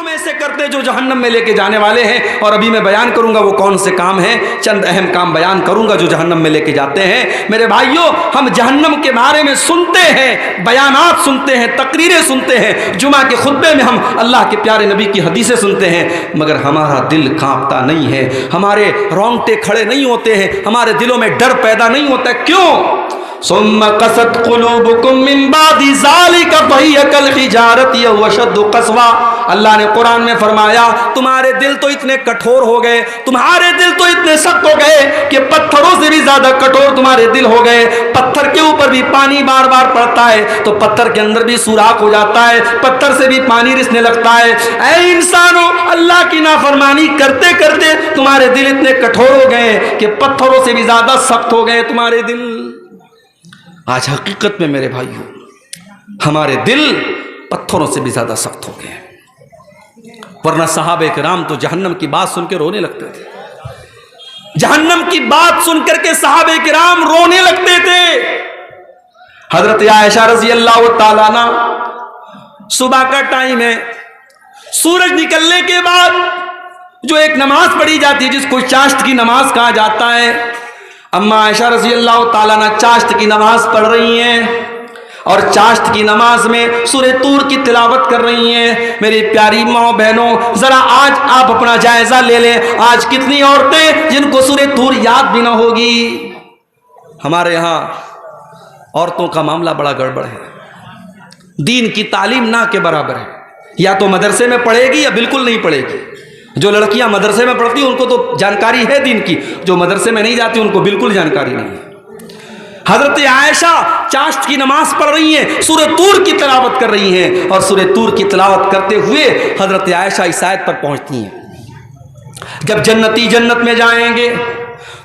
کام ایسے کرتے جو جہنم میں لے کے جانے والے ہیں، اور ابھی میں بیان کروں گا وہ کون سے کام ہیں، چند اہم کام بیان کروں گا جو جہنم میں لے کے جاتے ہیں۔ میرے بھائیوں، ہم جہنم کے بارے میں سنتے ہیں، بیانات سنتے ہیں، تقریریں سنتے ہیں، جمعہ کے خطبے میں ہم اللہ کے پیارے نبی کی حدیثیں سنتے ہیں، مگر ہمارا دل کانپتا نہیں ہے، ہمارے رونگٹے کھڑے نہیں ہوتے ہیں، ہمارے دلوں میں ڈر پیدا نہیں ہوتا ہے۔ کیوں؟ ثم قست قلوبکم من بعد ذلک فہی کالحجارۃ او اشد قسوہ۔ اللہ نے قرآن میں فرمایا تمہارے دل تو اتنے کٹھور ہو گئے، تمہارے دل تو اتنے سخت ہو گئے کہ پتھروں سے بھی زیادہ کٹھور تمہارے دل ہو گئے۔ پتھر کے اوپر بھی پانی بار بار پڑتا ہے تو پتھر کے اندر بھی سوراخ ہو جاتا ہے، پتھر سے بھی پانی رسنے لگتا ہے۔ اے انسانوں، اللہ کی نافرمانی کرتے کرتے تمہارے دل اتنے کٹھور ہو گئے کہ پتھروں سے بھی زیادہ سخت ہو گئے تمہارے دل۔ آج حقیقت میں میرے بھائیوں، ہمارے دل پتھروں سے بھی زیادہ سخت ہو گئے، ورنہ صحابہ کرام تو جہنم کی بات سن کے رونے لگتے تھے، جہنم کی بات سن کر کے صحابہ کرام رونے لگتے تھے۔ حضرت عائشہ رضی اللہ تعالیٰ عنہ، صبح کا ٹائم ہے، سورج نکلنے کے بعد جو ایک نماز پڑھی جاتی ہے جس کو چاشت کی نماز کہا جاتا ہے، اما عائشہ رضی اللہ تعالیٰ عنہ چاشت کی نماز پڑھ رہی ہیں اور چاشت کی نماز میں سورہ طور کی تلاوت کر رہی ہیں۔ میری پیاری ماں بہنوں، ذرا آج آپ اپنا جائزہ لے لیں، آج کتنی عورتیں جن کو سورہ طور یاد بھی نہ ہوگی۔ ہمارے ہاں عورتوں کا معاملہ بڑا گڑبڑ ہے، دین کی تعلیم نہ کے برابر ہے، یا تو مدرسے میں پڑھے گی یا بالکل نہیں پڑھے گی۔ جو لڑکیاں مدرسے میں پڑھتی ہیں ان کو تو جانکاری ہے دین کی، جو مدرسے میں نہیں جاتی ان کو بالکل جانکاری نہیں ہے۔ حضرت عائشہ چاشت کی نماز پڑھ رہی ہیں، سورہ طور کی تلاوت کر رہی ہیں، اور سورہ طور کی تلاوت کرتے ہوئے حضرت عائشہ اس آیت پر پہنچتی ہیں، جب جنتی جنت میں جائیں گے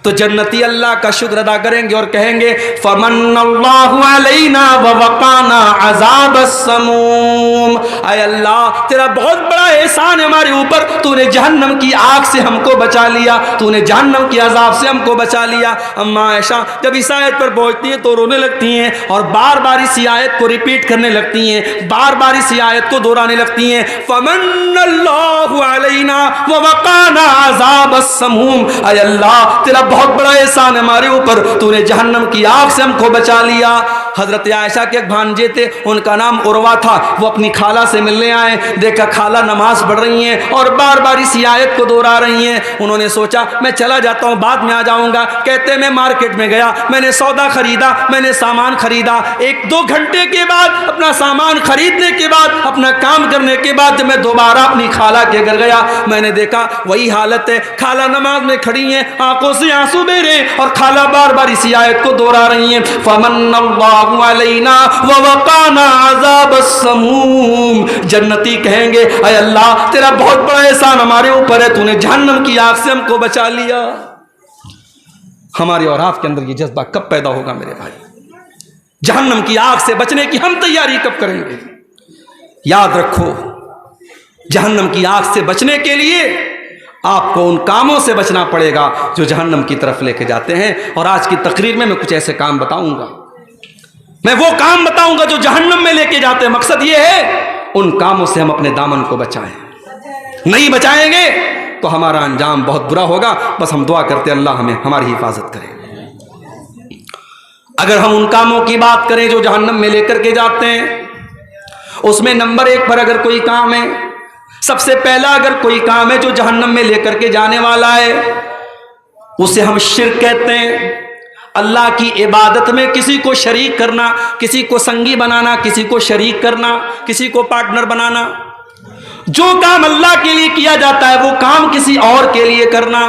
تو جنتی اللہ کا شکر ادا کریں گے اور کہیں گے فمن اللہ علینا ووقانا عذاب السموم۔ اے اللہ، تیرا بہت بڑا احسان ہے ہمارے اوپر، تو نے جہنم کی آگ سے ہم کو بچا لیا، تو نے جہنم کی عذاب سے ہم کو بچا لیا۔ اما عائشہ جب اس آیت پر پہنچتی ہیں تو رونے لگتی ہیں اور بار بار اس آیت کو ریپیٹ کرنے لگتی ہیں، بار بار اس آیت کو دہرانے لگتی ہیں، فمن اللہ علینا ووقانا عذاب السموم۔ اے اللہ، تیرا بہت بڑا احسان ہے ہمارے اوپر، تو نے جہنم کی آگ سے ہم کو بچا لیا۔ حضرت عائشہ کے ایک بھانجے تھے، ان کا نام عروہ تھا، وہ اپنی خالہ سے ملنے آئے، دیکھا خالہ نماز پڑھ رہی ہیں اور بار بار اسی آیت کو دہرا رہی ہیں۔ انہوں نے سوچا میں چلا جاتا ہوں، بعد میں آ جاؤں گا۔ کہتے میں مارکیٹ میں گیا، میں نے سودا خریدا، میں نے سامان خریدا، ایک دو گھنٹے کے بعد اپنا سامان خریدنے کے بعد، اپنا کام کرنے کے بعد جب میں دوبارہ اپنی خالہ کے گھر گیا، میں نے دیکھا وہی حالت ہے، خالہ نماز میں کھڑی ہیں، آنکھوں سے آنسو بہ رہے ہیں اور خالہ بار بار اسی آیت کو دہرا رہی ہیں، فمن اللہ علینا ووقانا عذاب السموم۔ جنتی کہیں گے اے اللہ، تیرا بہت بڑا احسان ہمارے اوپر ہے، تو نے جہنم کی آگ سے ہم کو بچا لیا۔ ہمارے اور آپ کے اندر یہ جذبہ کب پیدا ہوگا میرے بھائی؟ جہنم کی آگ سے بچنے کی ہم تیاری کب کریں گے؟ یاد رکھو، جہنم کی آگ سے بچنے کے لیے آپ کو ان کاموں سے بچنا پڑے گا جو جہنم کی طرف لے کے جاتے ہیں۔ اور آج کی تقریر میں کچھ ایسے کام بتاؤں گا، میں وہ کام بتاؤں گا جو جہنم میں لے کے جاتے ہیں۔ مقصد یہ ہے ان کاموں سے ہم اپنے دامن کو بچائیں، نہیں بچائیں گے تو ہمارا انجام بہت برا ہوگا۔ بس ہم دعا کرتے ہیں اللہ ہمیں ہماری حفاظت کرے۔ اگر ہم ان کاموں کی بات کریں جو جہنم میں لے کر کے جاتے ہیں، اس میں نمبر 1 پر اگر کوئی کام ہے، سب سے پہلا اگر کوئی کام ہے جو جہنم میں لے کر کے جانے والا ہے، اسے ہم شرک کہتے ہیں۔ اللہ کی عبادت میں کسی کو شریک کرنا، کسی کو سنگی بنانا، کسی کو شریک کرنا، کسی کو پارٹنر بنانا۔ جو کام اللہ کے لیے کیا جاتا ہے وہ کام کسی اور کے لیے کرنا۔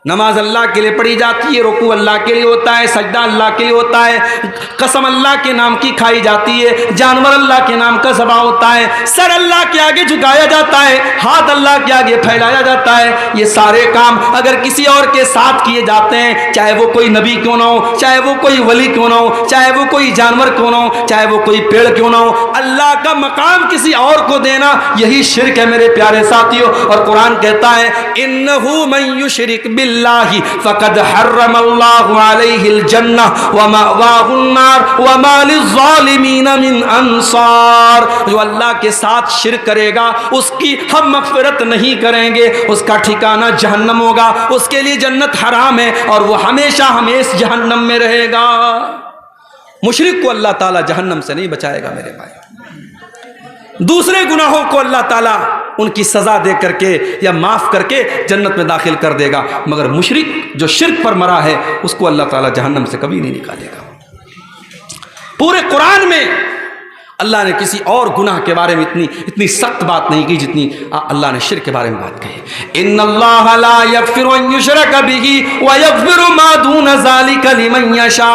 نماز اللہ کے لیے پڑھی جاتی ہے، رکوع اللہ کے لیے ہوتا ہے، سجدہ اللہ کے لیے ہوتا ہے، قسم اللہ کے نام کی کھائی جاتی ہے، جانور اللہ کے نام کا ذبح ہوتا ہے، سر اللہ کے آگے جھکایا جاتا ہے، ہاتھ اللہ کے آگے پھیلایا جاتا ہے۔ یہ سارے کام اگر کسی اور کے ساتھ کیے جاتے ہیں، چاہے وہ کوئی نبی کیوں نہ ہو، چاہے وہ کوئی ولی کیوں نہ ہو، چاہے وہ کوئی جانور کیوں نہ ہو، چاہے وہ کوئی پیڑ کیوں نہ ہو، اللہ کا مقام کسی اور کو دینا یہی شرک ہے میرے پیارے ساتھیوں۔ اور قرآن کہتا ہے انہ من یشرک باللہ बिल्लाहि फ़क़द हर्रम अल्लाहु अलैहिल जन्नह व मअवाहुन नार व मा लिज़्ज़ालिमीन मिन अंसार। जो अल्लाह के साथ शिर्क करेगा उसकी हम मग़फ़िरत नहीं करेंगे, उसका ठिकाना जहन्नम होगा, उसके लिए जन्नत हराम है और वो हमेशा हमेशा जहन्नम में रहेगा। मुशरिक को अल्लाह ताला जहन्नम से नहीं बचाएगा मेरे भाई। दूसरे गुनाहों को अल्लाह ताला उनकी सज़ा दे करके या माफ़ करके जन्नत में दाखिल कर देगा, मगर मुशरिक जो शिर्क पर मरा है उसको अल्लाह ताला जहन्नम से कभी नहीं निकालेगा। पूरे कुरान में अल्लाह ने किसी और गुनाह के बारे में इतनी सख्त बात नहीं की जितनी अल्लाह ने शिर्क के बारे में बात कही। इन्नल्लाह ला यग़फ़िरु अन युशरक बिही व यग़फ़िरु मा दून ज़ालिका लिमन यशा।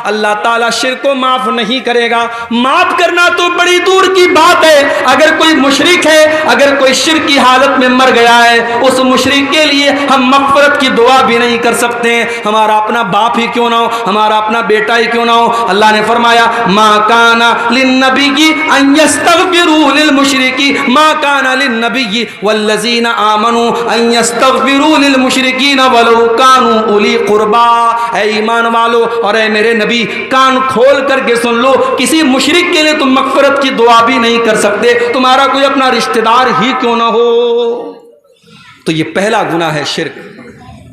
अल्लाह ताला शिर्क को माफ़ नहीं करेगा। माफ़ करना तो बड़ी दूर की बात है, अगर कोई मुशरिक है, अगर कोई शिर्क की हालत में मर गया है, उस मुशरिक के लिए हम मग़फ़िरत की दुआ भी नहीं कर सकते हैं। हमारा अपना बाप ही क्यों ना हो, हमारा अपना बेटा ही क्यों ना हो। अल्लाह ने फरमाया मा काना लिन्नबी अन यस्तग़फिरू लिल मुशरिकी मा काना लिन्नबी वल्लज़ीना आमनू अन यस्तग़फिरू लिल मुशरिकीन वलौ कानू उली क़ुरबा। ऐ ईमान वालो और ऐ मेरे नबी, कान खोल करके सुन लो, किसी मुशरिक के लिए तुम मग़फ़िरत की दुआ भी नहीं कर सकते, तुम्हारा कोई अपना रिश्तेदार ही क्यों ना हो। तो ये पहला गुनाह है शिर्क,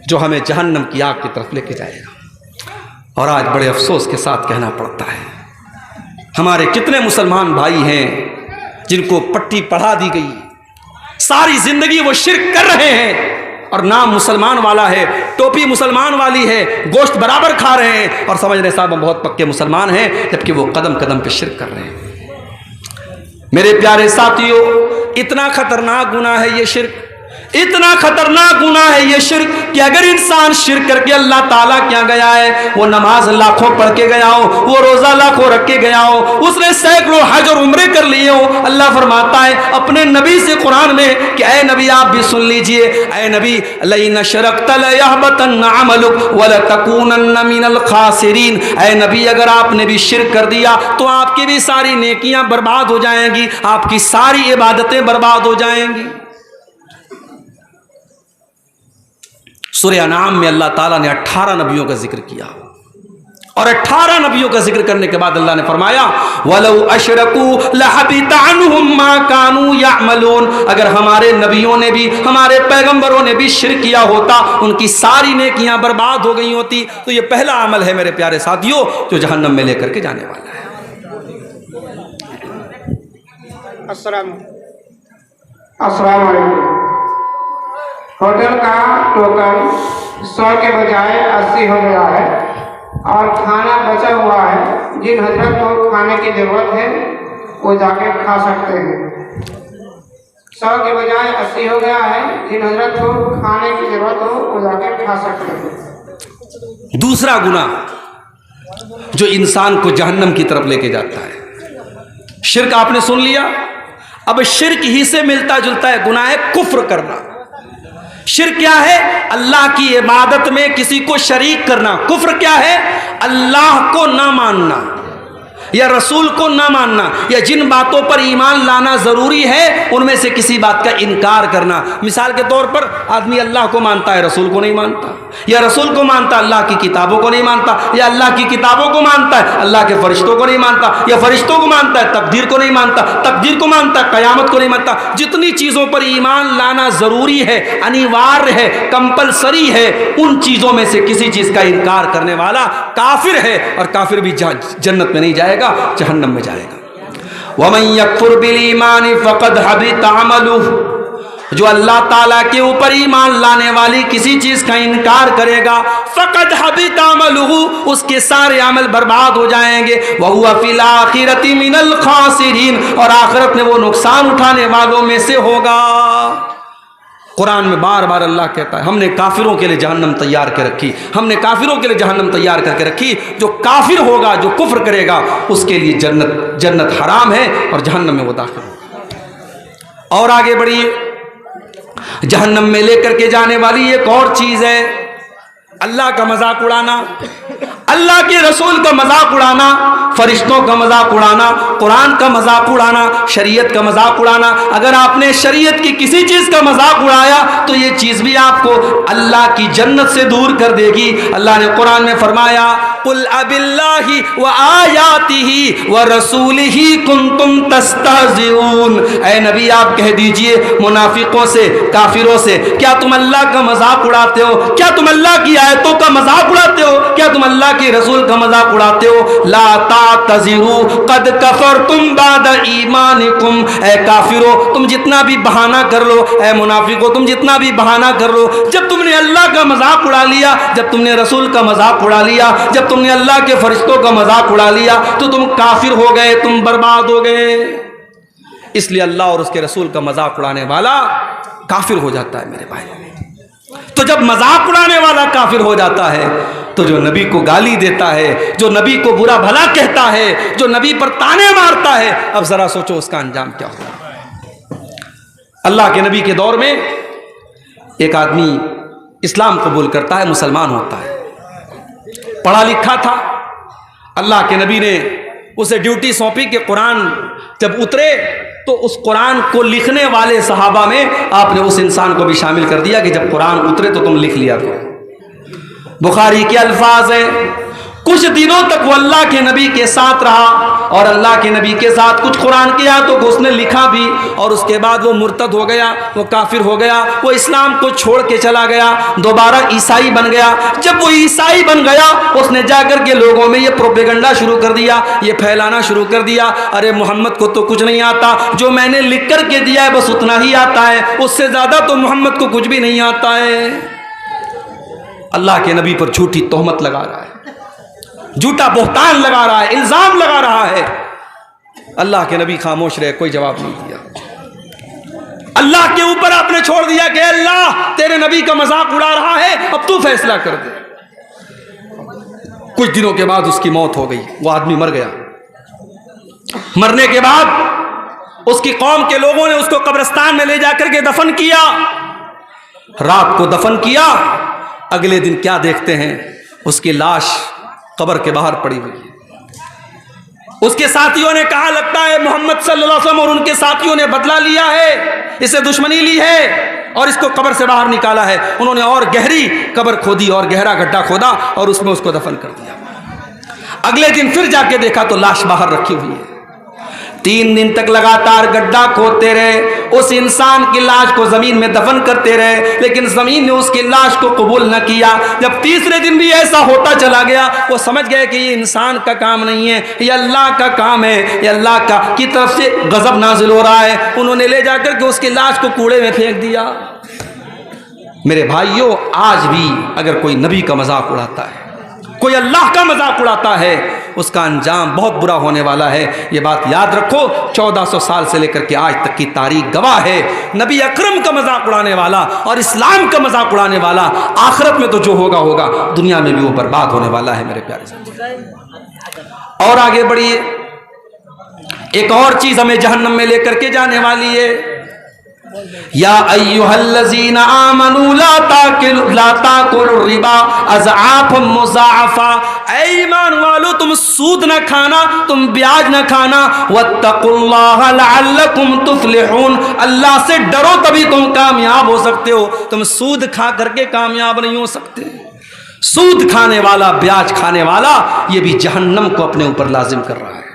जो हमें जहन्नम की आग की तरफ लेके जाएगा। और आज बड़े अफसोस के साथ कहना पड़ता है, हमारे कितने मुसलमान भाई हैं जिनको पट्टी पढ़ा दी गई, सारी जिंदगी वो शिर्क कर रहे हैं और नाम मुसलमान वाला है, टोपी मुसलमान वाली है, गोश्त बराबर खा रहे हैं और समझ रहे साहब हम बहुत पक्के मुसलमान हैं, जबकि वो कदम कदम पे शिर्क कर रहे हैं। मेरे प्यारे साथियों, इतना खतरनाक गुनाह है ये शिर्क, इतना खतरनाक गुनाह है ये शिर्क कि अगर इंसान शिर्क करके अल्लाह ताला क्या गया है, वो नमाज लाखों पढ़ के गया हो, वो रोजा लाखों रख के गया हो, उसने सैकड़ों हज और उम्रे कर लिए हो, अल्लाह फरमाता है अपने नबी से कुरान में कि ऐ नबी आप भी सुन लीजिए, ऐ नबी लइन अशरकत लयहबतन्न अमलुक वलतकूनन्न मिनल खासिरीन। ऐ नबी अगर आपने भी शिर्क कर दिया तो आपकी भी सारी नेकियां बर्बाद हो जाएंगी, आपकी सारी इबादतें बर्बाद हो जाएंगी। सूरह अनाम में अल्लाह ताला ने 18 नबियों का जिक्र किया और 18 नबियों का जिक्र करने के बाद अल्लाह ने फरमाया वलौ अशरकू लहबिता अन्हुम मा कानू यअमलून। अगर हमारे नबियों ने भी, हमारे पैगंबरों ने भी शिर्क किया होता, उनकी सारी नेकियां बर्बाद हो गई होती। तो ये पहला अमल है मेरे प्यारे साथियों जो जहन्नम में लेकर के जाने वाला है। अस्सलाम वालेकुम। होटल का टोकन 100 के बजाय 80 हो गया है और खाना बचा हुआ है। जिन हजरत को खाने की ज़रूरत है वो जाके खा सकते हैं। 100 के बजाय 80 हो गया है, जिन हजरत को खाने की ज़रूरत हो वो जाके खा सकते हैं। दूसरा गुनाह जो इंसान को जहन्नम की तरफ लेके जाता है, शिर्क आपने सुन लिया। अब शिर्क ही से मिलता जुलता है गुनाह है कुफ्र करना। शिर्क क्या है? अल्लाह की इबादत में किसी को शरीक करना। कुफ्र क्या है? अल्लाह को ना मानना या रसूल को ना मानना या जिन बातों पर ईमान लाना ज़रूरी है उनमें से किसी बात का इनकार करना। मिसाल के तौर पर आदमी अल्लाह को मानता है, रसूल को नहीं मानता, या रसूल को मानता है, अल्लाह की किताबों को नहीं मानता, या अल्लाह की किताबों को मानता है, अल्लाह के फरिश्तों को नहीं मानता, या फरिश्तों को मानता है, तकदीर को नहीं मानता, तकदीर को मानता है, क़यामत को नहीं मानता। जितनी चीज़ों पर ईमान लाना ज़रूरी है, अनिवार्य है, कंपलसरी है, उन चीज़ों में से किसी चीज़ का इनकार करने वाला काफिर है और काफिर भी जन्नत में नहीं जाएगा, जहन्नम में जाएगा। वमन यकफुर बिल ईमान फक़द हबिता अमलुहु। जो अल्लाह ताला के ऊपर ईमान लाने वाली किसी चीज का इनकार करेगा, फक़द हबिता अमलुहु, उसके सारे अमल बर्बाद हो जाएंगे। वहुवा फिल आखिरति मिनल खासिरीन, और आखिरत में वो नुकसान उठाने वालों में से होगा। कुरान में बार बार अल्लाह कहता है हमने काफिरों के लिए जहन्नम तैयार कर रखी, हमने काफिरों के लिए जहन्नम तैयार करके रखी। जो काफिर होगा, जो कुफ्र करेगा, उसके लिए जन्नत हराम है और जहन्नम में वो दाखिल होगा। और आगे बढ़िए, जहन्नम में लेकर के जाने वाली एक और चीज है अल्लाह का मजाक उड़ाना। اللہ کے رسول کا مذاق اڑانا، فرشتوں کا مذاق اڑانا، قرآن کا مذاق اڑانا، شریعت کا مذاق اڑانا، اگر آپ نے شریعت کی کسی چیز کا مذاق اڑایا تو یہ چیز بھی آپ کو اللہ کی جنت سے دور کر دے گی۔ اللہ نے قرآن میں فرمایا قل اب اللہ وآیاتہ ورسولہ کنتم تستہزئون، اے نبی آپ کہہ دیجئے منافقوں سے، کافروں سے، کیا تم اللہ کا مذاق اڑاتے ہو؟ کیا تم اللہ کی آیتوں کا مذاق اڑاتے ہو؟ کیا تم اللہ کے رسول کا مذاق اڑاتے ہو؟ لا تعتذروا قد کفرتم بعد ایمانکم، اے کافرو تم جتنا بھی بہانہ کر لو، اے منافقو تم جتنا بھی بہانہ کر لو، جب تم نے اللہ کا مذاق اڑا لیا، جب تم نے رسول کا مذاق اڑا لیا، جب تم نے اللہ کے فرشتوں کا مذاق اڑا لیا تو تم کافر ہو گئے، تم برباد ہو گئے۔ اس لیے اللہ اور اس کے رسول کا مذاق اڑانے والا کافر ہو جاتا ہے میرے بھائی۔ تو جب مذاق اڑانے والا کافر ہو جاتا ہے تو جو نبی کو گالی دیتا ہے، جو نبی کو برا بھلا کہتا ہے، جو نبی پر تانے مارتا ہے، اب ذرا سوچو اس کا انجام کیا ہوگا۔ اللہ کے نبی کے دور میں ایک آدمی اسلام قبول کرتا ہے، مسلمان ہوتا ہے، پڑھا لکھا تھا۔ اللہ کے نبی نے اسے ڈیوٹی سونپی کہ قرآن جب اترے تو اس قرآن کو لکھنے والے صحابہ میں آپ نے اس انسان کو بھی شامل کر دیا کہ جب قرآن اترے تو تم لکھ لیا کرو۔ بخاری کے الفاظ ہیں کچھ دنوں تک وہ اللہ کے نبی کے ساتھ رہا اور اللہ کے نبی کے ساتھ کچھ قرآن کی آیتوں کو اس نے لکھا بھی، اور اس کے بعد وہ مرتد ہو گیا، وہ کافر ہو گیا، وہ اسلام کو چھوڑ کے چلا گیا، دوبارہ عیسائی بن گیا۔ جب وہ عیسائی بن گیا اس نے جا کر کے لوگوں میں یہ پروپیگنڈا شروع کر دیا، یہ پھیلانا شروع کر دیا، ارے محمد کو تو کچھ نہیں آتا، جو میں نے لکھ کر کے دیا ہے بس اتنا ہی آتا ہے، اس سے زیادہ تو محمد کو کچھ بھی نہیں آتا ہے۔ اللہ کے نبی پر جھوٹی تہمت لگا رہا ہے، جھوٹا بہتان لگا رہا ہے، الزام لگا رہا ہے۔ اللہ کے نبی خاموش رہے، کوئی جواب نہیں دیا۔ اللہ کے اوپر آپ نے چھوڑ دیا کہ اللہ تیرے نبی کا مذاق اڑا رہا ہے، اب تو فیصلہ کر دے۔ کچھ دنوں کے بعد اس کی موت ہو گئی، وہ آدمی مر گیا۔ مرنے کے بعد اس کی قوم کے لوگوں نے اس کو قبرستان میں لے جا کر کے دفن کیا۔ رات کو دفن کیا، اگلے دن کیا دیکھتے ہیں، اس کی لاش قبر کے باہر پڑی ہوئی ہے۔ اس کے ساتھیوں نے کہا لگتا ہے محمد صلی اللہ علیہ وسلم اور ان کے ساتھیوں نے بدلہ لیا ہے، اسے دشمنی لی ہے اور اس کو قبر سے باہر نکالا ہے۔ انہوں نے اور گہری قبر کھودی اور گہرا گڈھا کھودا اور اس میں اس کو دفن کر دیا۔ اگلے دن پھر جا کے دیکھا تو لاش باہر رکھی ہوئی ہے۔ 3 دن تک لگاتار گڈھا کھودتے رہے، اس انسان کی لاش کو زمین میں دفن کرتے رہے، لیکن زمین نے اس کی لاش کو قبول نہ کیا۔ جب تیسرے دن بھی ایسا ہوتا چلا گیا، وہ سمجھ گئے کہ یہ انسان کا کام نہیں ہے، یہ اللہ کا کام ہے، یہ اللہ کی طرف سے غضب نازل ہو رہا ہے۔ انہوں نے لے جا کر کے اس کی لاش کو کوڑے میں پھینک دیا۔ میرے بھائیوں، آج بھی اگر کوئی نبی کا مذاق اڑاتا ہے، کوئی اللہ کا مذاق اڑاتا ہے، اس کا انجام بہت برا ہونے والا ہے۔ یہ بات یاد رکھو، 1400 سال سے لے کر کے آج تک کی تاریخ گواہ ہے۔ نبی اکرم کا مذاق اڑانے والا اور اسلام کا مذاق اڑانے والا آخرت میں تو جو ہوگا ہوگا، دنیا میں بھی وہ برباد ہونے والا ہے میرے پیارے ساتھی۔ اور آگے بڑھیے، ایک اور چیز ہمیں جہنم میں لے کر کے جانے والی ہے۔ یا ایھا الذین آمنوا لا تاکلوا الربا اضعافا مضاعفا، اے ایمان والو تم سود نہ کھانا، تم بیاج نہ کھانا، واتقوا اللہ لعلکم تفلحون، اللہ سے ڈرو تبھی تم کامیاب ہو سکتے ہو، تم سود کھا کر کے کامیاب نہیں ہو سکتے۔ سود کھانے والا، بیاج کھانے والا، یہ بھی جہنم کو اپنے اوپر لازم کر رہا ہے۔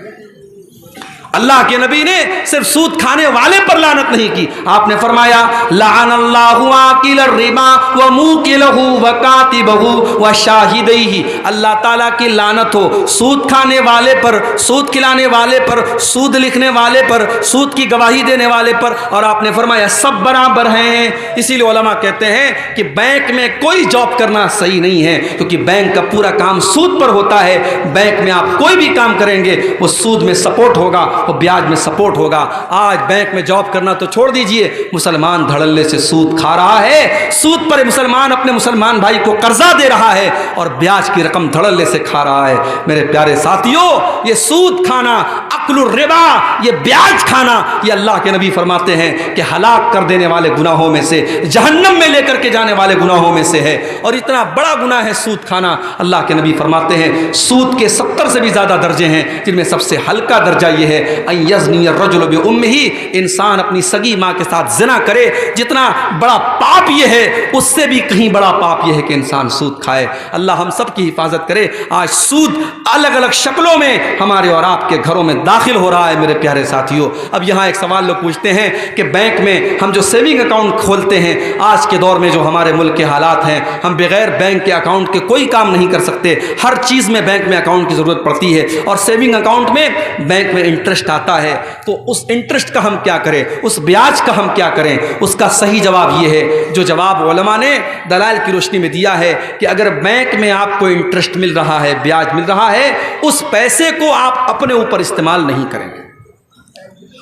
اللہ کے نبی نے صرف سود کھانے والے پر لعنت نہیں کی، آپ نے فرمایا لعن اللہ آکل الربا وموکلہ وکاتبہ وشاہدیہ، اللہ تعالیٰ کی لعنت ہو سود کھانے والے پر، سود کھلانے والے پر، سود لکھنے والے پر، سود کی گواہی دینے والے پر، اور آپ نے فرمایا سب برابر ہیں۔ اسی لیے علماء کہتے ہیں کہ بینک میں کوئی جاب کرنا صحیح نہیں ہے، کیونکہ بینک کا پورا کام سود پر ہوتا ہے۔ بینک میں آپ کوئی بھی کام کریں گے وہ سود میں سپورٹ ہوگا، वो ब्याज में सपोर्ट होगा। आज बैंक में जॉब करना तो छोड़ दीजिए, मुसलमान धड़ल्ले से सूद खा रहा है, सूद पर मुसलमान अपने मुसलमान भाई को कर्जा दे रहा है और ब्याज की रकम धड़ल्ले से खा रहा है। मेरे प्यारे साथियों, ये सूद खाना, अक्लुर रिबा, ये ब्याज खाना, ये अल्लाह के नबी फरमाते हैं कि हलाक कर देने वाले गुनाहों में से, जहन्नम में लेकर के जाने वाले गुनाहों में से है। और इतना बड़ा गुनाह है सूद खाना। अल्लाह के नबी फरमाते हैं सूद के 70 से भी ज़्यादा दर्जे हैं, जिनमें सबसे हल्का दर्जा ये है अन यज़नी अर्रजुलु बिउम्मिही, इंसान अपनी सगी माँ के साथ ज़िना करे। जितना बड़ा पाप ये है, उससे भी कहीं बड़ा पाप ये है कि इंसान सूद खाए। अल्लाह हम सब की हिफाजत करे। आज सूद अलग अलग शक्लों में हमारे और आपके घरों में दाखिल हो रहा है। मेरे प्यारे साथियों, अब यहाँ एक सवाल लोग पूछते हैं कि बैंक में हम जो सेविंग अकाउंट खोलते हैं, आज के दौर में जो हमारे मुल्क के हालात हैं, हम बगैर बैंक के अकाउंट के कोई काम नहीं कर सकते। हर चीज़ में बैंक में अकाउंट की ज़रूरत पड़ती है और सेविंग अकाउंट में बैंक में इंटरेस्ट आता है। तो उस इंटरेस्ट का हम क्या करें, उस ब्याज का हम क्या करें? उसका सही जवाब ये है, जो जवाब उलमा ने दलाइल की रोशनी में दिया है कि अगर बैंक में आपको इंटरेस्ट मिल रहा है, ब्याज मिल रहा है, उस पैसे को आप अपने ऊपर इस्तेमाल नहीं करेंगे,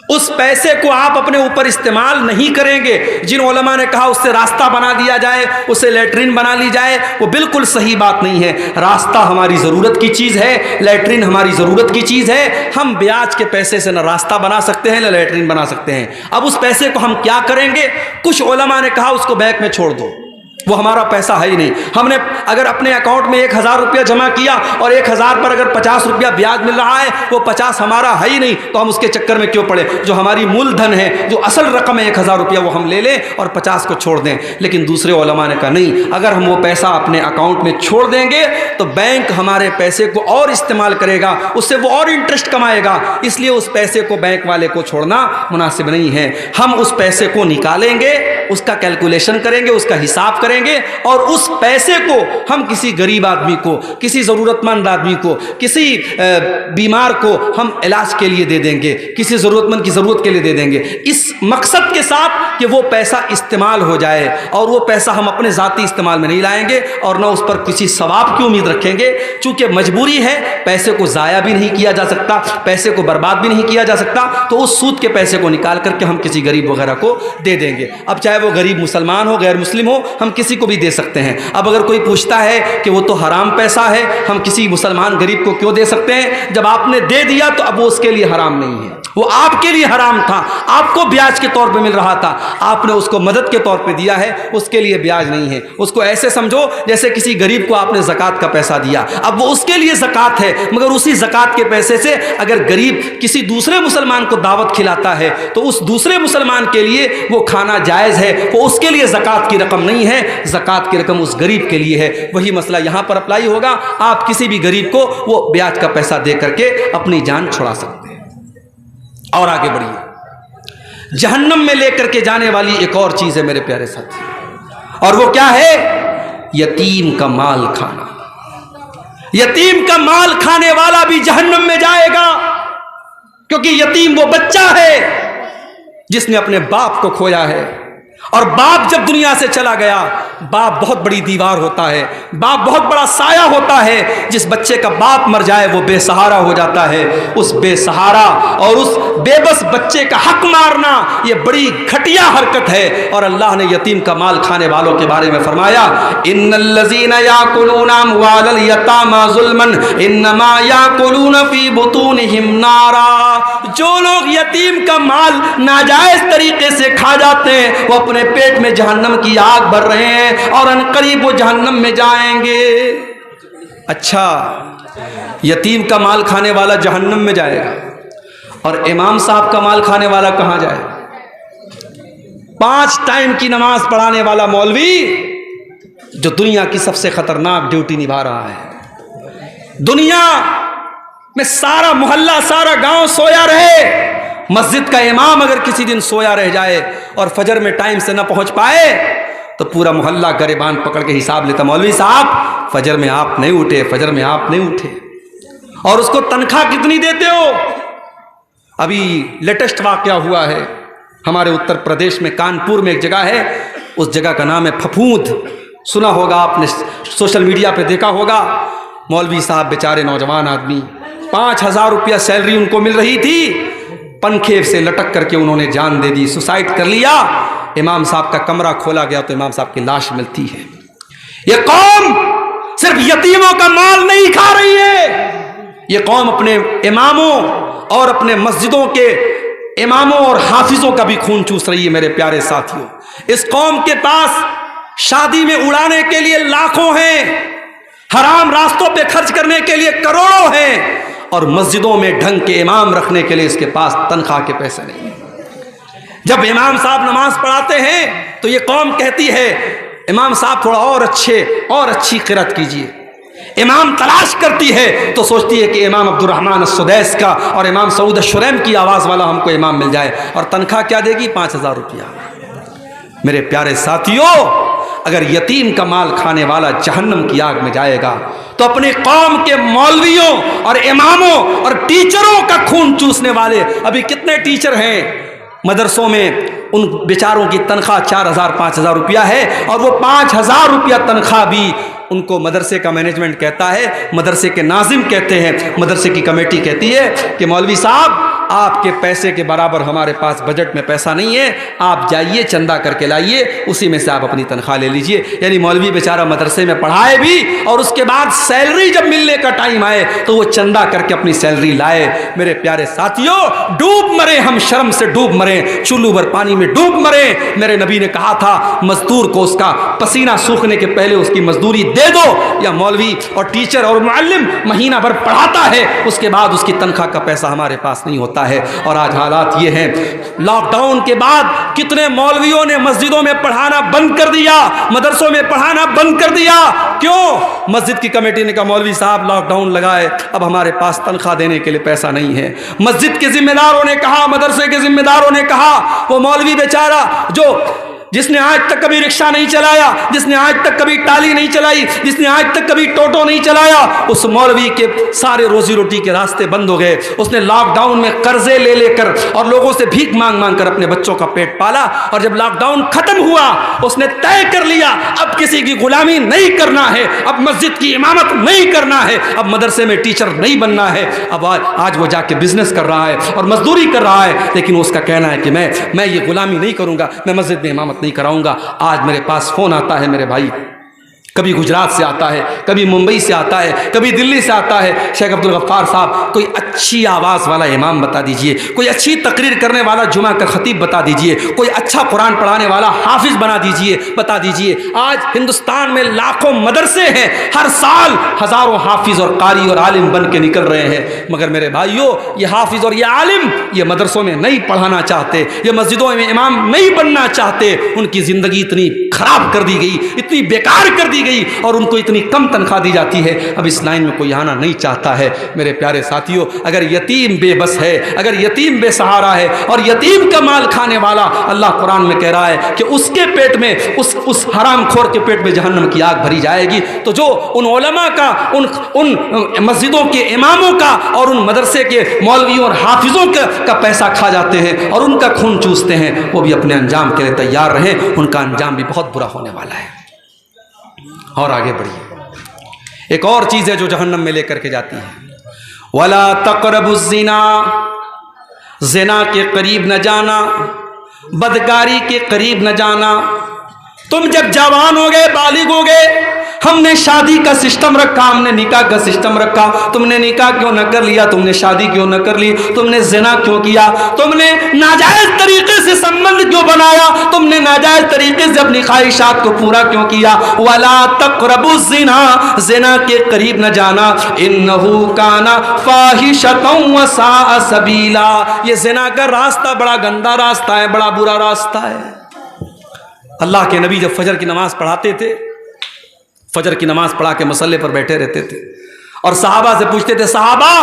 उस पैसे को आप अपने ऊपर इस्तेमाल नहीं करेंगे। जिन उलमा ने कहा उससे रास्ता बना दिया जाए, उसे लेटरिन बना ली जाए, वो बिल्कुल सही बात नहीं है। रास्ता हमारी ज़रूरत की चीज़ है, लेटरिन हमारी ज़रूरत की चीज़ है। हम ब्याज के पैसे से न रास्ता बना सकते हैं न लेटरिन बना सकते हैं। अब उस पैसे को हम क्या करेंगे? कुछ उलमा ने कहा उसको बैंक में छोड़ दो, वो हमारा पैसा है ही नहीं। हमने अगर अपने अकाउंट में 1000 रुपया जमा किया और 1000 पर अगर 50 रुपया ब्याज मिल रहा है, वो 50 हमारा है ही नहीं, तो हम उसके चक्कर में क्यों पड़े? जो हमारी मूलधन है, जो असल रकम है 1000 रुपया, वो हम ले लें और 50 को छोड़ दें। लेकिन दूसरे उलमा ने कहा नहीं, अगर हम वो पैसा अपने अकाउंट में छोड़ देंगे तो बैंक हमारे पैसे को और इस्तेमाल करेगा, उससे वो और इंटरेस्ट कमाएगा, इसलिए उस पैसे को बैंक वाले को छोड़ना मुनासिब नहीं है। हम उस पैसे को निकालेंगे, उसका कैलकुलेशन करेंगे, उसका हिसाब करेंगे और उस पैसे को हम किसी गरीब आदमी को, किसी ज़रूरतमंद आदमी को, किसी बीमार को हम इलाज के लिए दे देंगे, किसी ज़रूरतमंद की ज़रूरत के लिए दे देंगे, इस मकसद के साथ कि वो पैसा इस्तेमाल हो जाए। और वो पैसा हम अपने ज़ाती इस्तेमाल में नहीं लाएंगे और ना उस पर किसी सवाब की उम्मीद रखेंगे। चूँकि मजबूरी है, पैसे को ज़ाया भी नहीं किया जा सकता, पैसे को बर्बाद भी नहीं किया जा सकता, तो उस सूद के पैसे को निकाल करके हम किसी गरीब वगैरह को दे देंगे। अब चाहे वो गरीब मुसलमान हो, गैर मुस्लिम हो, हम किसी को भी दे सकते हैं। अब अगर कोई पूछता है कि वो तो हराम पैसा है, हम किसी मुसलमान गरीब को क्यों दे सकते हैं? जब आपने दे दिया तो अब वो उसके लिए हराम नहीं है, वो आपके लिए हराम था, आपको ब्याज के तौर पे मिल रहा था, आपने उसको मदद के तौर पे दिया है, उसके लिए ब्याज नहीं है। उसको ऐसे समझो जैसे किसी गरीब को आपने ज़कात का पैसा दिया, अब वो उसके लिए ज़कात है, मगर उसी ज़कात के पैसे से अगर गरीब किसी दूसरे मुसलमान को दावत खिलाता है तो उस दूसरे मुसलमान के लिए वो खाना जायज़ है, वो उसके लिए ज़कात की रकम नहीं है, ज़कात की रकम उस गरीब के लिए है। वही मसला यहाँ पर अप्लाई होगा। आप किसी भी गरीब को वो ब्याज का पैसा दे करके अपनी जान छुड़ा सकते हैं। और आगे बढ़िए, जहन्नम में लेकर के जाने वाली एक और चीज़ है मेरे प्यारे साथी, और वो क्या है? यतीम का माल खाना। यतीम का माल खाने वाला भी जहन्नम में जाएगा, क्योंकि यतीम वो बच्चा है जिसने अपने बाप को खोया है। और बाप जब दुनिया से चला गया, बाप बहुत बड़ी दीवार होता है, बाप बहुत बड़ा साया होता है। जिस बच्चे का बाप मर जाए वो बेसहारा हो जाता है। उस बेसहारा और उस बेबस बच्चे का हक मारना ये बड़ी घटिया हरकत है। और अल्लाह ने यतीम का माल खाने वालों के बारे में फरमाया, इन्नल्लज़ीना याकुलूना अम्वालल यतामा ज़ुल्मन इन्नमा याकुलूना फी बुतूनिहिम नारा। जो लोग यतीम का माल नाजायज तरीके से खा जाते हैं वो अपने पेट में जहन्नम की आग भर रहे हैं और अनकरीब वो जहन्नम में जाएंगे। अच्छा, यतीम का माल खाने वाला जहन्नम में जाएगा और इमाम साहब का माल खाने वाला कहाँ जाएगा? 5 टाइम की नमाज पढ़ाने वाला मौलवी जो दुनिया की सबसे खतरनाक ड्यूटी निभा रहा है। दुनिया में सारा मोहल्ला, सारा गांव सोया रहे, मस्जिद का इमाम अगर किसी दिन सोया रह जाए और फजर में टाइम से न पहुंच पाए तो पूरा मोहल्ला गरेबान पकड़ के हिसाब लेता, मौलवी साहब फजर में आप नहीं उठे, फजर में आप नहीं उठे। और उसको तनख्वाह कितनी देते हो? अभी लेटेस्ट वाकया हुआ है हमारे उत्तर प्रदेश में, कानपुर में एक जगह है, उस जगह का नाम है फफूंद। सुना होगा आपने, सोशल मीडिया पे देखा होगा। मौलवी साहब बेचारे नौजवान आदमी, 5000 रुपया सैलरी उनको मिल रही थी, पंखे से लटक करके उन्होंने जान दे दी, सुसाइड कर लिया। इमाम साहब का कमरा खोला गया तो इमाम साहब की लाश मिलती है। ये कौम सिर्फ यतीमों का माल नहीं खा रही है, ये कौम अपने इमामों और अपने मस्जिदों के इमामों और हाफिजों का भी खून चूस रही है। मेरे प्यारे साथियों, इस कौम के पास शादी में उड़ाने के लिए लाखों हैं, हराम रास्तों पे खर्च करने के लिए करोड़ों हैं, और मस्जिदों में ढंग के इमाम रखने के लिए इसके पास तनख्वाह के पैसे नहीं हैं। जब इमाम साहब नमाज पढ़ाते हैं तो ये कौम कहती है इमाम साहब थोड़ा और अच्छी क़िरात कीजिए। इमाम तलाश करती है तो सोचती है कि इमाम अब्दुर्रहमान सुदैस का और इमाम सऊद शुरैम की आवाज़ वाला हमको इमाम मिल जाए, और तनख्वाह क्या देगी? 5,000 रुपया। मेरे प्यारे साथियों, अगर यतीम का माल खाने वाला जहन्नम की आग में जाएगा तो अपने कौम के मौलवियों और इमामों और टीचरों का खून चूसने वाले अभी कितने टीचर हैं मदरसों में, उन बेचारों की तनख्वाह 4,000 5,000 रुपया है, और वो 5,000 रुपया तनख्वाह भी उनको मदरसे का मैनेजमेंट कहता है, मदरसे के नाजिम कहते हैं, मदरसे की कमेटी कहती है कि मौलवी साहब आपके पैसे के बराबर हमारे पास बजट में पैसा नहीं है, आप जाइए चंदा करके लाइए, उसी में से आप अपनी तनख्वाह ले लीजिए। यानी मौलवी बेचारा मदरसे में पढ़ाए भी और उसके बाद सैलरी जब मिलने का टाइम आए तो वो चंदा करके अपनी सैलरी लाए। मेरे प्यारे साथियों, डूब मरे हम, शर्म से डूब मरे, चुल्लू भर पानी में डूब मरे। मेरे नबी ने कहा था मजदूर को उसका पसीना सूखने के पहले उसकी मजदूरी दे दो। या मौलवी और टीचर और मुअल्लिम महीना भर पढ़ाता है, उसके बाद उसकी तनख्वाह का पैसा हमारे पास नहीं होता है। और आज हालात ये हैं, लॉकडाउन के बाद कितने मौलवियों ने मस्जिदों में पढ़ाना बंद कर दिया, मदरसों में पढ़ाना बंद कर दिया। क्यों? मस्जिद की कमेटी ने कहा मौलवी साहब लॉकडाउन लगाए, अब हमारे पास तनख्वाह देने के लिए पैसा नहीं है। मस्जिद के जिम्मेदारों ने कहा, मदरसे के जिम्मेदारों ने कहा, वो मौलवी बेचारा जिसने आज तक कभी रिक्शा नहीं चलाया, जिसने आज तक कभी टाली नहीं चलाई, जिसने आज तक कभी टोटो नहीं चलाया, उस मौलवी के सारे रोजी रोटी के रास्ते बंद हो गए। उसने लॉकडाउन में कर्जे ले लेकर और लोगों से भीख मांग मांग कर अपने बच्चों का पेट पाला। और जब लॉकडाउन खत्म हुआ उसने तय कर लिया अब किसी की गुलामी नहीं करना है, अब मस्जिद की इमामत नहीं करना है, अब मदरसे में टीचर नहीं बनना है। अब आज वो जाके बिजनेस कर रहा है और मजदूरी कर रहा है, लेकिन उसका कहना है कि मैं ये गुलामी नहीं करूंगा, मैं मस्जिद में इमामत नहीं कराऊंगा। आज मेरे पास फोन आता है मेरे भाई, कभी गुजरात से आता है, कभी मुंबई से आता है, कभी दिल्ली से आता है, शेख अब्दुल गफ्फार साहब कोई अच्छी आवाज़ वाला इमाम बता दीजिए, कोई अच्छी तकरीर करने वाला जुमा का खतीब बता दीजिए, कोई अच्छा कुरान पढ़ाने वाला हाफिज बना दीजिए, बता दीजिए। आज हिंदुस्तान में लाखों मदरसे हैं, हर साल हज़ारों हाफिज और कारी और आलिम बन के निकल रहे हैं, मगर मेरे भाइयों ये हाफिज और ये आलिम ये मदरसों में नहीं पढ़ाना चाहते, ये मस्जिदों में इमाम नहीं बनना चाहते। उनकी ज़िंदगी इतनी खराब कर दी गई, इतनी बेकार कर दी गई और उनको इतनी कम तनख्वाह दी जाती है, अब इस लाइन में कोई आना नहीं चाहता है। मेरे प्यारे साथियों, अगर यतीम बेबस है, अगर यतीम बेसहारा है और यतीम का माल खाने वाला, अल्लाह कुरान में कह रहा है कि उसके पेट में उस हराम खोर के पेट में जहन्नम की आग भरी जाएगी। तो जो उन उलमा का, उन मस्जिदों के इमामों का और उन मदरसे के मौलवियों और हाफिजों का पैसा खा जाते हैं और उनका खून चूसते हैं, वो भी अपने अंजाम के लिए तैयार रहें, उनका अंजाम भी बहुत बुरा होने वाला है। और आगे बढ़िए, एक और चीज़ है जो जहन्नम में लेकर के जाती है, वला तक़रबुज़्ज़िना, ज़िना के करीब न जाना, बदकारी के करीब न जाना। तुम जब जवान हो गए, बालिग हो गए, हमने शादी का सिस्टम रखा, हमने निकाह का सिस्टम रखा, तुमने निकाह क्यों न कर लिया, तुमने शादी क्यों न कर ली, तुमने ज़िना क्यों किया, तुमने नाजायज़ तरीके से संबंध क्यों बनाया, तुमने नाजायज़ तरीके से अपनी ख्वाहिशात को पूरा क्यों किया। वला तक़रबुज़्ज़िना, ज़िना के करीब न जाना, इन्नहु काना फ़ाहिशतन व साअ सबीला। ये ज़िना का रास्ता बड़ा गंदा रास्ता है, बड़ा बुरा रास्ता है। अल्लाह के नबी जब फजर की नमाज़ पढ़ाते थे, फजर की नमाज़ पढ़ा के मसल्ले पर बैठे रहते थे और सहाबा से पूछते थे, सहाबा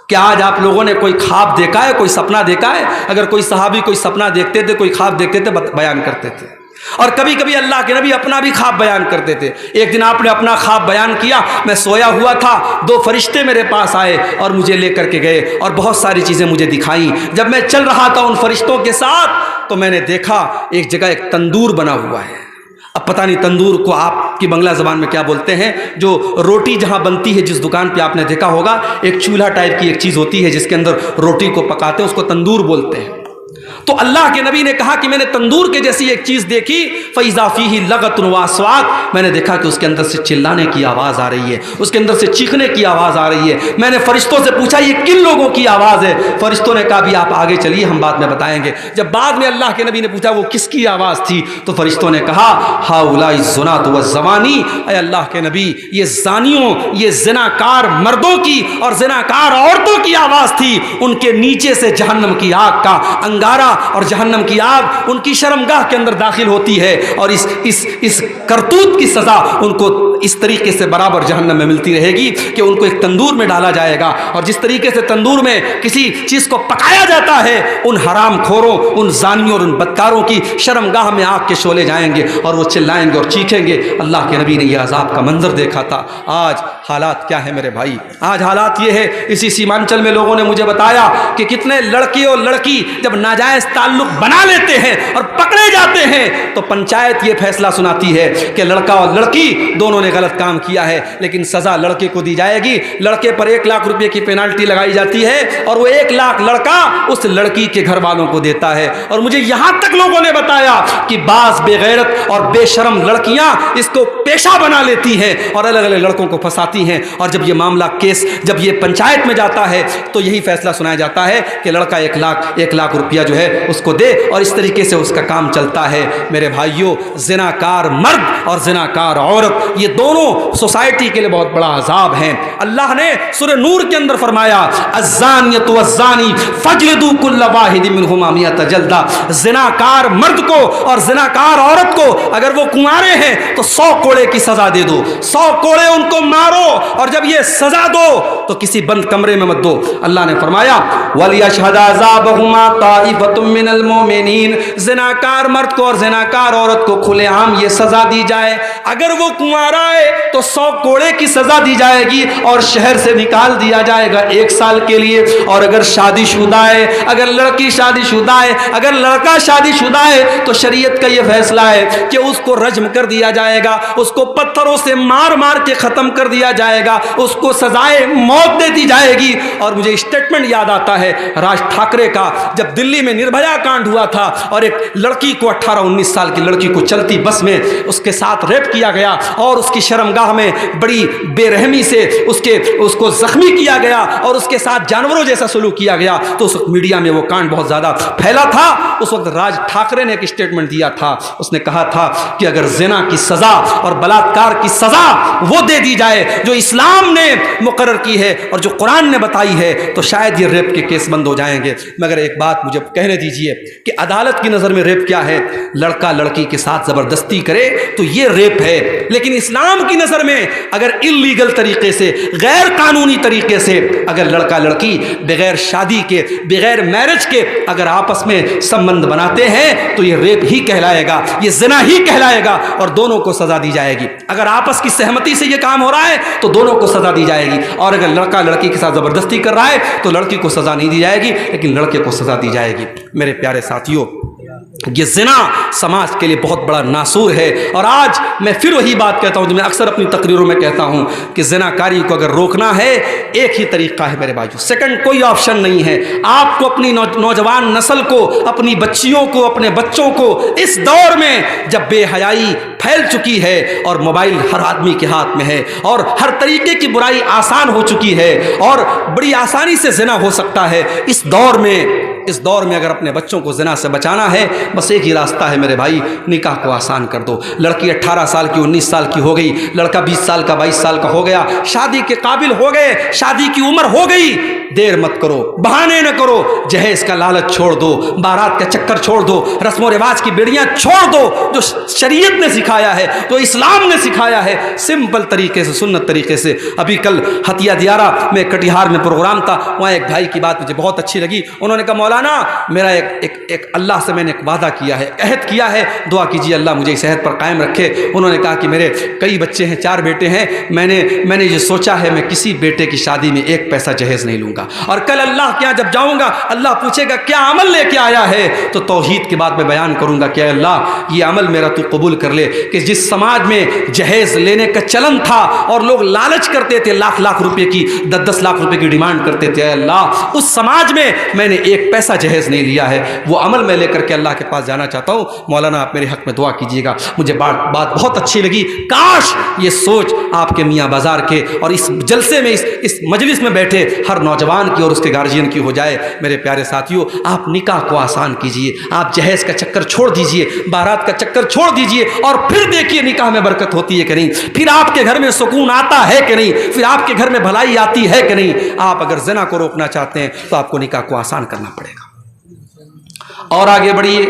क्या आज आप लोगों ने कोई ख्वाब देखा है, कोई सपना देखा है? अगर कोई सहाबी कोई सपना देखते थे, कोई ख्वाब देखते थे, बयान करते थे। और कभी कभी अल्लाह के नबी अपना भी ख्वाब बयान करते थे। एक दिन आपने अपना ख्वाब बयान किया, मैं सोया हुआ था, 2 फरिश्ते मेरे पास आए और मुझे लेकर के गए और बहुत सारी चीज़ें मुझे दिखाई। जब मैं चल रहा था उन फरिश्तों के साथ तो मैंने देखा एक जगह एक तंदूर बना हुआ है, अब पता नहीं तंदूर को आपकी बंगला ज़बान में क्या बोलते हैं, जो रोटी जहाँ बनती है, जिस दुकान पे आपने देखा होगा एक चूल्हा टाइप की एक चीज़ होती है जिसके अंदर रोटी को पकाते हैं, उसको तंदूर बोलते हैं। तो अल्लाह के नबी ने कहा कि मैंने तंदूर के जैसी एक चीज़ देखी, फ़इज़ा फ़ीही लगतुन व अस्वात, मैंने देखा कि उसके अंदर से चिल्लाने की आवाज़ आ रही है, उसके अंदर से चीखने की आवाज़ आ रही है। मैंने फ़रिश्तों से पूछा ये किन लोगों की आवाज़ है? फ़रिश्तों ने कहा भी आप आगे चलिए, हम बाद में बताएंगे। जब बाद में अल्लाह के नबी ने पूछा वो किसकी आवाज़ थी, तो फ़रिश्तों ने कहा हाउलाई ज़ुनात व ज़वानी, ऐ अल्लाह के नबी ये ज़ानियों, ये ज़िनाकार मर्दों की और ज़िनाकार औरतों की आवाज़ थी। उनके नीचे से जहन्नम की आग का अंगारा और जहन्नम की आग उनकी शर्मगाह के अंदर दाखिल होती है, और इस करतूत की सज़ा उनको इस तरीके से बराबर जहन्नम में मिलती रहेगी कि उनको एक तंदूर में डाला जाएगा, और जिस तरीके से तंदूर में किसी चीज़ को पकाया जाता है, उन हराम खोरों, उन जानियों और उन बदकारों की शर्मगाह में आग के शोले जाएंगे और वो चिल्लाएंगे और चीखेंगे। अल्लाह के नबी ने यह अजाब का मंजर देखा था। आज हालात क्या है मेरे भाई? आज हालात ये है, इसी सीमांचल में लोगों ने मुझे बताया कि कितने लड़के और लड़की जब नाजायज ताल्लुक बना लेते हैं और पकड़े जाते हैं तो पंचायत ये फैसला सुनाती है कि लड़का और लड़की दोनों ने गलत काम किया है, लेकिन सजा लड़के को दी जाएगी। लड़के पर 1 लाख रुपए की पेनाल्टी लगाई जाती है और वो 1 लाख लड़का उस लड़की के घर वालों को देता है। और मुझे यहां तक लोगों ने बताया कि बाज बेगैरत और बेशरम लड़कियां इसको पेशा बना लेती हैं और अलग अलग लड़कों को फंसाती हैं, और जब ये मामला केस जब ये पंचायत में जाता है तो यही फैसला सुनाया जाता है कि लड़का 1 लाख रुपया जो है उसको दे, और इस तरीके से उसका काम चलता है। मेरे भाइयों, जिनाकार मर्द और जिनाकार औरत ये दोनों सोसाइटी के लिए बहुत बड़ा अजाब है। अल्लाह ने सूरह नूर के अंदर फरमाया अज़्ज़ानियतु वज़्ज़ानी फजलिदू कुल्ल वाहिदिन मिनहुमा मिअत जल्दा, जिनाकार मर्द को और जिनाकार औरत को अगर वो कुंवारे हैं तो 100 कोड़े की सजा दे दो, 100 कोड़े उनको मारो, और जब ये सजा दो तो किसी बंद कमरे में मत दो। अल्लाह ने फरमाया वलियशहदा अज़ाबहुमा ताइफतुम मिनल मोमिनीन, जिनाकार मर्द को और जिनाकार औरत को खुलेआम ये सजा दी जाए। अगर वो कुंवारा है तो 100 कोड़े की सजा दी जाएगी और शहर से निकाल दिया जाएगा 1 साल के लिए। और अगर शादीशुदा है, अगर लड़की शादीशुदा है, अगर लड़का शादीशुदा है तो शरीयत का ये फैसला है कि उसको रज्म कर दिया जाएगा, उसको पत्थरों से मार मार के खत्म कर दिया जाएगा, उसको सजाए मौत दे दी जाएगी। और मुझे स्टेटमेंट याद आता है राज ठाकरे का, जब दिल्ली में निर्भया कांड हुआ था और एक लड़की को 18-19 साल की लड़की को चलती बस में उसके साथ रेप किया गया और उसकी शर्मगाह में बड़ी बेरहमी से उसको जख्मी किया गया और उसके साथ जानवरों जैसा सलूक किया गया। तो उस वक्त मीडिया में वो कांड बहुत ज़्यादा फैला था। उस वक्त राज ठाकरे ने एक स्टेटमेंट दिया था, उसने कहा था कि अगर जिना की सज़ा और बलात्कार की सज़ा वो दे दी जाए जो इस्लाम ने मुकर्रर की है और जो कुरान ने बताई है तो शायद ये रेप के केस बंद हो जाएंगे। मगर एक बात मुझे कहने दीजिए कि अदालत की नज़र में रेप क्या है? लड़का लड़की के साथ ज़बरदस्ती करे तो ये रेप है, लेकिन इस्लाम की नज़र में अगर इल्लीगल तरीके से, गैर कानूनी तरीके से अगर लड़का लड़की बगैर शादी के, बगैर मैरिज के अगर आपस में संबंध बनाते हैं तो ये रेप ही कहलाएगा, ये ज़िना ही कहलाएगा और दोनों को सज़ा दी जाएगी। अगर आपस की सहमति से ये काम हो रहा है तो दोनों को सज़ा दी जाएगी, और अगर लड़का लड़की के साथ ज़बरदस्ती कर रहा है तो लड़की को सज़ा नहीं दी जाएगी लेकिन लड़के को सज़ा दी जाएगी। मेरे प्यारे साथियों, ये ज़िना समाज के लिए बहुत बड़ा नासूर है। और आज मैं फिर वही बात कहता हूँ जो मैं अक्सर अपनी तकरीरों में कहता हूँ कि ज़िनाकारी को अगर रोकना है एक ही तरीका है मेरे भाइयों, सेकंड कोई ऑप्शन नहीं है। आपको अपनी नौजवान नस्ल को, अपनी बच्चियों को, अपने बच्चों को इस दौर में जब बेहयाई फैल चुकी है और मोबाइल हर आदमी के हाथ में है और हर तरीके की बुराई आसान हो चुकी है और बड़ी आसानी से ज़िना हो सकता है, इस दौर में अगर अपने बच्चों को ज़िना से बचाना है बस एक ही रास्ता है मेरे भाई, निकाह को आसान कर दो। लड़की 18 साल की 19 साल की हो गई, लड़का 20 साल का 22 साल का हो गया, शादी के काबिल हो गए, शादी की उम्र हो गई, देर मत करो, बहाने न करो, जहेज का लालच छोड़ दो, बारात का चक्कर छोड़ दो, रस्म व रिवाज की बेड़ियां छोड़ दो। जो शरीयत ने सिखाया है, जो इस्लाम ने सिखाया है, सिंपल तरीके से, सुन्नत तरीके से। अभी कल हतिया दियारा में कटिहार में प्रोग्राम था, वहाँ एक भाई की बात मुझे बहुत अच्छी लगी। उन्होंने कहा مولانا میرا ایک اللہ سے میں نے ایک وعدہ کیا ہے، عہد کیا ہے، دعا کیجیے اللہ مجھے اس عہد پر قائم رکھے۔ انہوں نے کہا کہ میرے کئی بچے ہیں، 4 بیٹے ہیں، میں نے یہ سوچا ہے میں کسی بیٹے کی شادی میں 1 پیسہ جہیز نہیں لوں گا، اور کل اللہ کے یہاں جب جاؤں گا اللہ پوچھے گا کیا عمل لے کے آیا ہے، تو توحید کی بات میں بیان کروں گا کہ اے اللہ یہ عمل میرا تو قبول کر لے کہ جس سماج میں جہیز لینے کا چلن تھا اور لوگ لالچ کرتے تھے، لاکھ روپے کی 10 لاکھ روپے کی ڈیمانڈ کرتے تھے، اے اللہ اس سماج میں نے 1 پیسہ جہیز نہیں لیا ہے، وہ عمل میں لے کر کے اللہ کے پاس جانا چاہتا ہوں۔ مولانا آپ میرے حق میں دعا کیجیے گا۔ مجھے بات بہت اچھی لگی، کاش یہ سوچ آپ کے میاں بازار کے اور اس جلسے میں اس مجلس میں بیٹھے ہر نوجوان کی اور اس کے گارجین کی ہو جائے۔ میرے پیارے ساتھیوں، آپ نکاح کو آسان کیجیے، آپ جہیز کا چکر چھوڑ دیجیے، بارات کا چکر چھوڑ دیجیے، اور پھر دیکھیے نکاح میں برکت ہوتی ہے کہ نہیں، پھر آپ کے گھر میں سکون آتا ہے کہ نہیں، پھر آپ کے گھر میں بھلائی آتی ہے کہ نہیں۔ آپ اگر زنا کو روکنا چاہتے ہیں تو آپ کو نکاح کو آسان کرنا پڑے گا۔ اور آگے بڑھیے،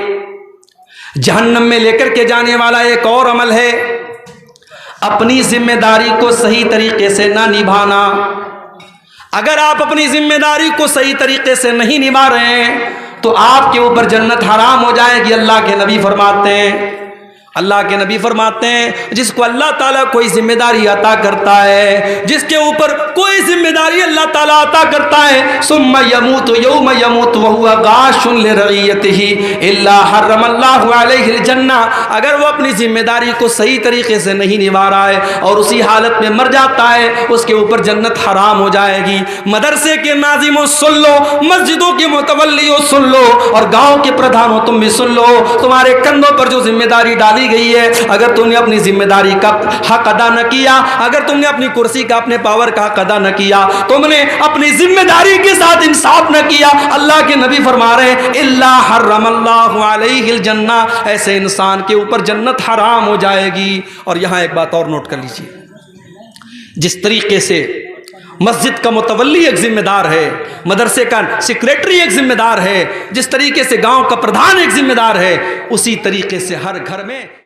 جہنم میں لے کر کے جانے والا ایک اور عمل ہے اپنی ذمہ داری کو صحیح طریقے سے نہ نبھانا۔ اگر آپ اپنی ذمہ داری کو صحیح طریقے سے نہیں نبھا رہے ہیں تو آپ کے اوپر جنت حرام ہو جائے گی۔ اللہ کے نبی فرماتے ہیں جس کو اللہ تعالیٰ کوئی ذمہ داری عطا کرتا ہے، جس کے اوپر کوئی ذمہ داری اللہ تعالیٰ عطا کرتا ہے، ثم يموت يوم يموت وهو غاش لرعيته الا حرم الله عليه الجنہ، اگر وہ اپنی ذمہ داری کو صحیح طریقے سے نہیں نبھا رہا ہے اور اسی حالت میں مر جاتا ہے، اس کے اوپر جنت حرام ہو جائے گی۔ مدرسے کے ناظموں سن لو، مسجدوں کے متولیوں سن لو، اور گاؤں کے پردھانوں تم بھی سن لو، تمہارے کندھوں پر جو ذمہ داری ڈالی گئی ہے، اگر تم نے اپنی ذمہ داری کا حق ادا نہ کیا، اگر تم نے اپنی کرسی کا اپنے پاور کا حق ادا نہ کیا، تم نے اپنی ذمہ داری کے ساتھ انصاف نہ کیا، اللہ کے نبی فرما رہے ہیں الا حرم اللہ علیہ الجنہ، ایسے انسان کے اوپر جنت حرام ہو جائے گی۔ اور یہاں ایک بات اور نوٹ کر لیجیے، جس طریقے سے مسجد کا متولی ایک ذمہ دار ہے، مدرسے کا سیکریٹری ایک ذمہ دار ہے، جس طریقے سے گاؤں کا پردھان ایک ذمہ دار ہے، اسی طریقے سے ہر گھر میں